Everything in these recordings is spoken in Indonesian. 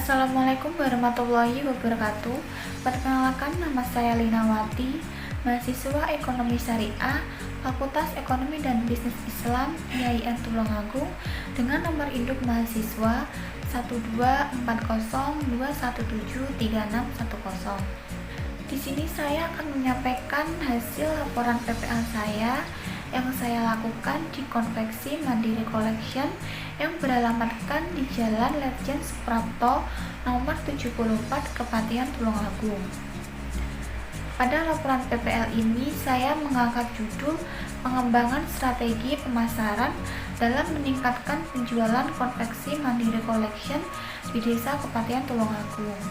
Assalamualaikum warahmatullahi wabarakatuh. Perkenalkan, nama saya Linawati, mahasiswa Ekonomi Syariah, Fakultas Ekonomi dan Bisnis Islam IAIN Tulungagung, dengan nomor induk mahasiswa 12402173610. Di sini saya akan menyampaikan hasil laporan PPL saya yang saya lakukan di Konveksi Mandiri Collection yang beralamatkan di Jalan Letjen Suprapto nomor 74, Kepatihan Tulungagung. Pada laporan PPL ini saya mengangkat judul pengembangan strategi pemasaran dalam meningkatkan penjualan Konveksi Mandiri Collection di Desa Kepatihan Tulungagung.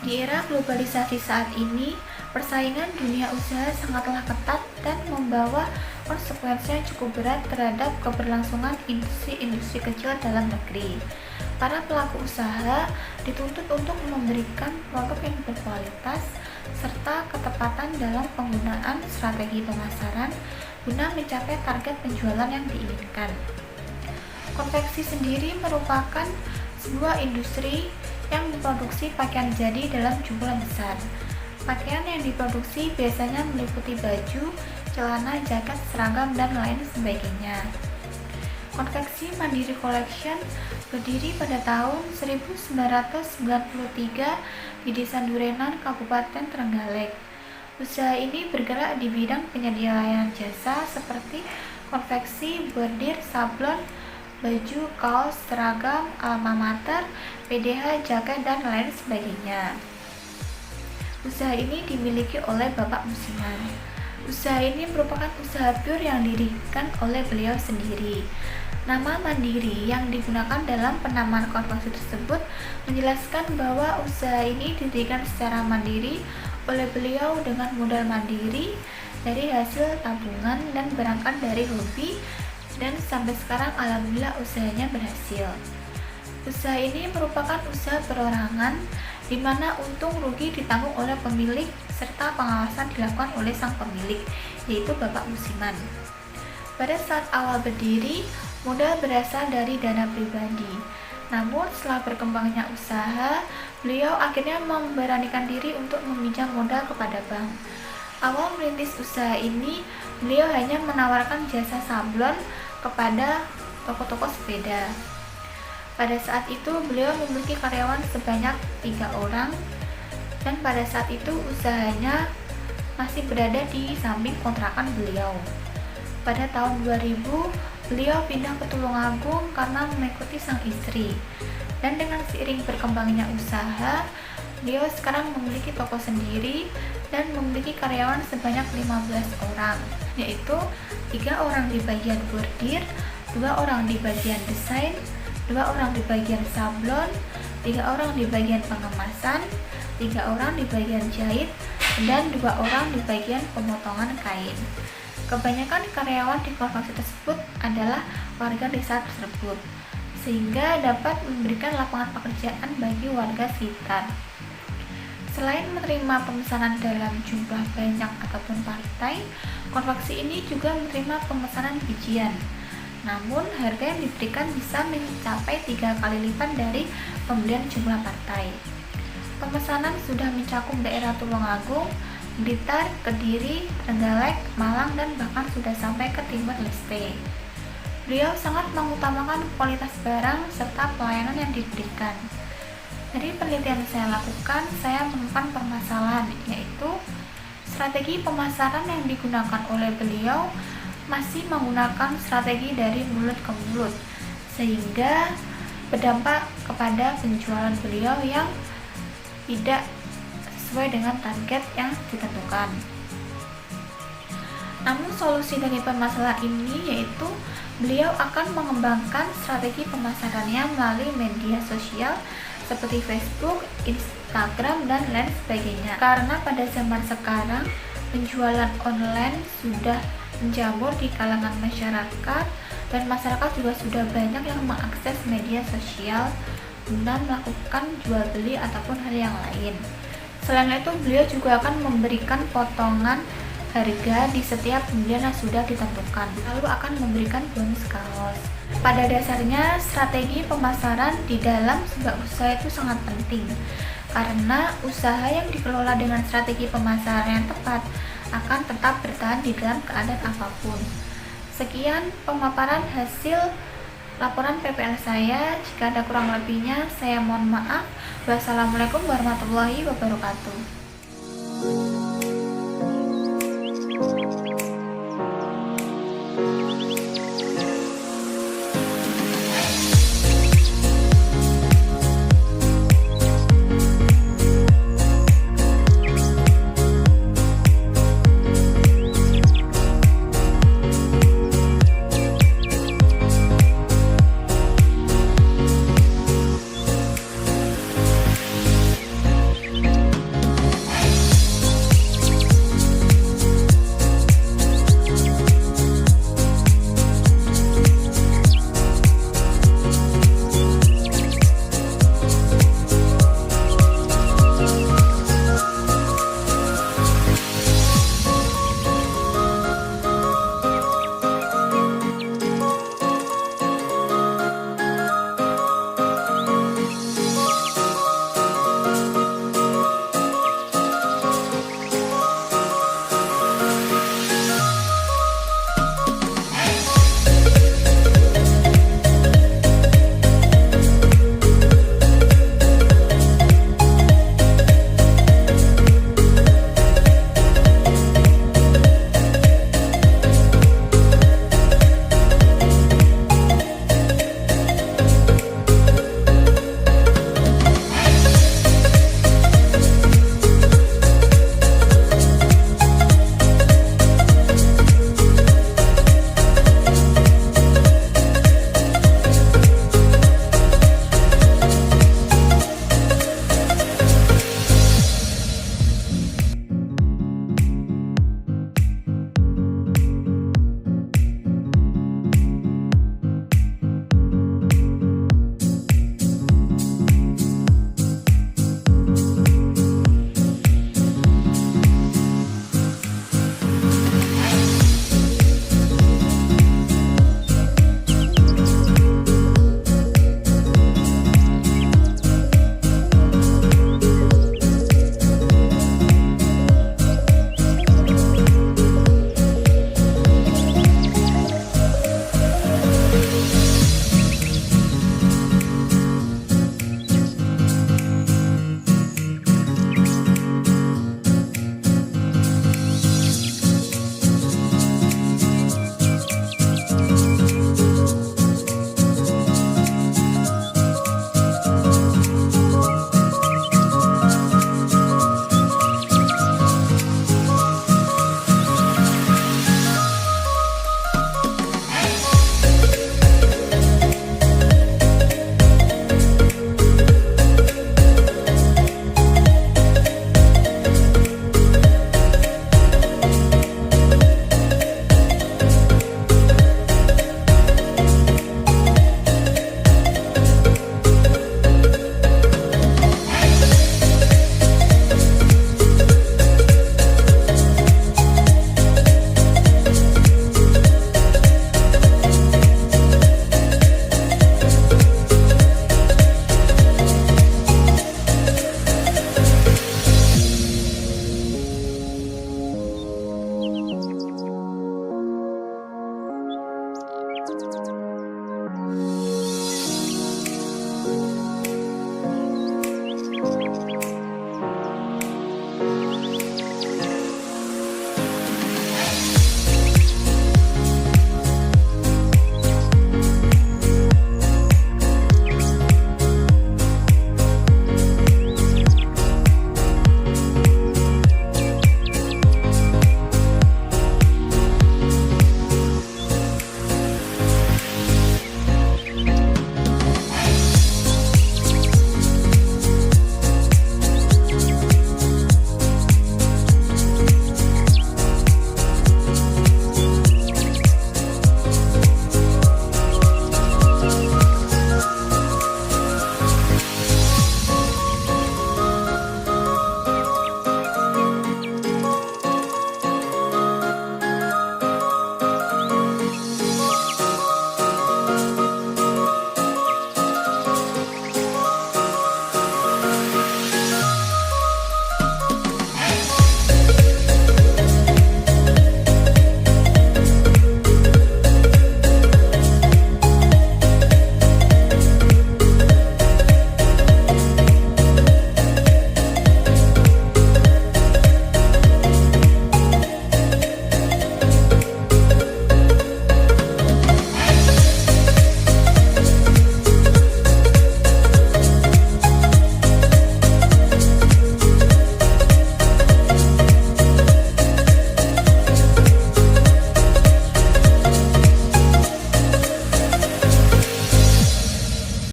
Di era globalisasi saat ini, persaingan dunia usaha sangatlah ketat dan membawa konsekuensi yang cukup berat terhadap keberlangsungan industri-industri kecil dalam negeri. Para pelaku usaha dituntut untuk memberikan produk yang berkualitas serta ketepatan dalam penggunaan strategi pemasaran guna mencapai target penjualan yang diinginkan. Konveksi sendiri merupakan sebuah industri yang memproduksi pakaian jadi dalam jumlah besar. Pakaian yang diproduksi biasanya meliputi baju, celana, jaket, seragam, dan lain sebagainya. Konveksi Mandiri Collection berdiri pada tahun 1993 di Desa Durenan, Kabupaten Trenggalek. Usaha ini bergerak di bidang penyedia layanan jasa seperti konveksi, bordir, sablon, baju, kaos, seragam, alma mater, PDH, jaket, dan lain sebagainya. Usaha ini dimiliki oleh Bapak Musiman. Usaha ini merupakan usaha pure yang didirikan oleh beliau sendiri. Nama Mandiri yang digunakan dalam penamaan konveksi tersebut menjelaskan bahwa usaha ini didirikan secara mandiri oleh beliau dengan modal mandiri dari hasil tabungan dan berangkat dari hobi, dan sampai sekarang alhamdulillah usahanya berhasil. Usaha ini merupakan usaha perorangan di mana untung rugi ditanggung oleh pemilik serta pengawasan dilakukan oleh sang pemilik, yaitu Bapak Musiman. Pada saat awal berdiri, modal berasal dari dana pribadi. Namun setelah berkembangnya usaha, beliau akhirnya memberanikan diri untuk meminjam modal kepada bank. Awal merintis usaha ini, beliau hanya menawarkan jasa sablon kepada toko-toko sepeda. Pada saat itu beliau memiliki karyawan sebanyak 3 orang, dan pada saat itu usahanya masih berada di samping kontrakan beliau. Pada tahun 2000 beliau pindah ke Tulungagung karena mengikuti sang istri, dan dengan seiring berkembangnya usaha, beliau sekarang memiliki toko sendiri dan memiliki karyawan sebanyak 15 orang, yaitu 3 orang di bagian bordir, 2 orang di bagian desain, 2 orang di bagian sablon, 3 orang di bagian pengemasan, 3 orang di bagian jahit, dan 2 orang di bagian pemotongan kain. Kebanyakan karyawan di konveksi tersebut adalah warga desa tersebut, sehingga dapat memberikan lapangan pekerjaan bagi warga sekitar. Selain menerima pemesanan dalam jumlah banyak ataupun partai, konveksi ini juga menerima pemesanan bijian. Namun harga yang diberikan bisa mencapai 3 kali lipat dari pembelian jumlah partai. Pemesanan sudah mencakup daerah Tulungagung, Blitar, Kediri, Trenggalek, Malang, dan bahkan sudah sampai ke Timur Leste. Beliau sangat mengutamakan kualitas barang serta pelayanan yang diberikan. Dari penelitian saya lakukan, saya menemukan permasalahan, yaitu strategi pemasaran yang digunakan oleh beliau masih menggunakan strategi dari mulut ke mulut, sehingga berdampak kepada penjualan beliau yang tidak sesuai dengan target yang ditentukan. Namun solusi dari permasalahan ini yaitu beliau akan mengembangkan strategi pemasarannya melalui media sosial seperti Facebook, Instagram, dan lain sebagainya. Karena pada zaman sekarang penjualan online sudah menjamur di kalangan masyarakat, dan masyarakat juga sudah banyak yang mengakses media sosial guna melakukan jual beli ataupun hal yang lain. Selain itu, beliau juga akan memberikan potongan harga di setiap pembelian yang sudah ditentukan, lalu akan memberikan bonus kaos. Pada dasarnya, strategi pemasaran di dalam sebuah usaha itu sangat penting, karena usaha yang dikelola dengan strategi pemasaran yang tepat akan tetap bertahan di dalam keadaan apapun. Sekian pemaparan hasil laporan PPL saya. Jika ada kurang lebihnya, saya mohon maaf. Wassalamualaikum warahmatullahi wabarakatuh.